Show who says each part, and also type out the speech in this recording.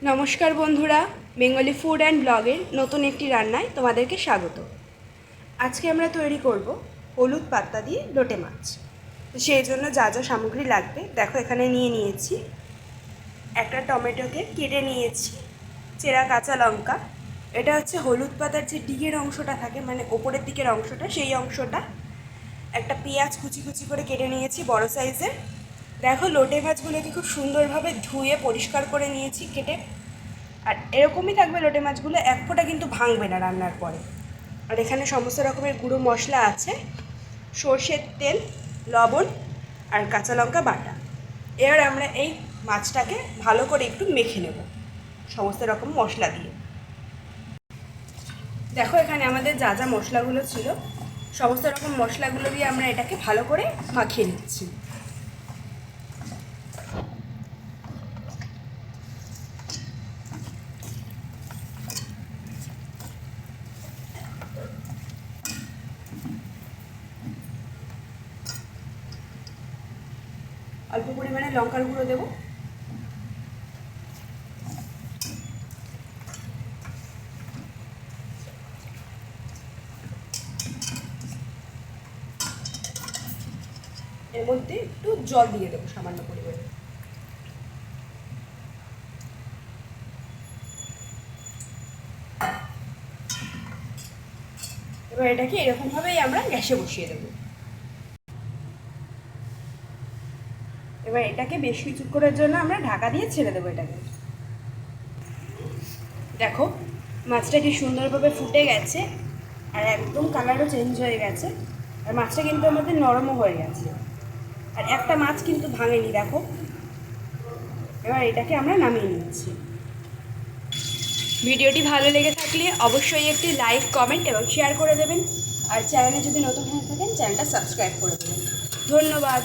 Speaker 1: নমস্কার বন্ধুরা, Bengali food and ব্লগের নতুন একটি রান্নায় তোমাদেরকে স্বাগত। আজকে আমরা তৈরি করব হলুদ পাতা দিয়ে লোটে মাছ। তো সেই জন্য যা যা সামগ্রী লাগবে দেখো, এখানে নিয়েছি একটা টমেটোকে কেটে নিয়েছি, চেরা কাঁচা লঙ্কা, এটা হচ্ছে হলুদ পাতার যে ডিগের অংশটা থাকে, মানে ওপরের দিকের অংশটা, সেই অংশটা, একটা পেঁয়াজ কুচি কুচি করে কেটে নিয়েছি বড় সাইজের। দেখো, লোটে মাছগুলোকে খুব সুন্দরভাবে ধুয়ে পরিষ্কার করে নিয়েছি কেটে। আর এরকমই থাকবে লোটে মাছগুলো, এক ফোঁটা কিন্তু ভাঙবে না রান্নার পরে। আর এখানে সমস্ত রকমের গুঁড়ো মশলা আছে, সর্ষের তেল, লবণ আর কাঁচা লঙ্কা বাটা। এবার আমরা এই মাছটাকে ভালো করে একটু মেখে নেব সমস্ত রকম মশলা দিয়ে। দেখো, এখানে আমাদের যা যা মশলাগুলো ছিল, সমস্ত রকম মশলাগুলো দিয়ে আমরা এটাকে ভালো করে মাখিয়ে নিচ্ছি। অল্প পরিমাণে লঙ্কার গুঁড়ো দেবো, এর মধ্যে একটু জল দিয়ে দেবো সামান্য পরিমাণে। এবার এটাকে এরকমভাবেই আমরা গ্যাসে বসিয়ে দেবো। এবার এটাকে বেশ কিছুক্ষণের জন্য আমরা ঢাকা দিয়ে ছেড়ে দেবো এটাকে। দেখো, মাছটা কি সুন্দরভাবে ফুটে গেছে আর একদম কালারও চেঞ্জ হয়ে গেছে। আর মাছটা কিন্তু আমাদের নরমও হয়ে গেছে, আর একটা মাছ কিন্তু ভাঙেনি। দেখো, এবার এটাকে আমরা নামিয়ে নিচ্ছি। ভিডিওটি ভালো লেগে থাকলে অবশ্যই একটি লাইক, কমেন্ট এবং শেয়ার করে দেবেন। আর চ্যানেলে যদি নতুন হয়ে থাকেন, চ্যানেলটা সাবস্ক্রাইব করে দেবেন। ধন্যবাদ।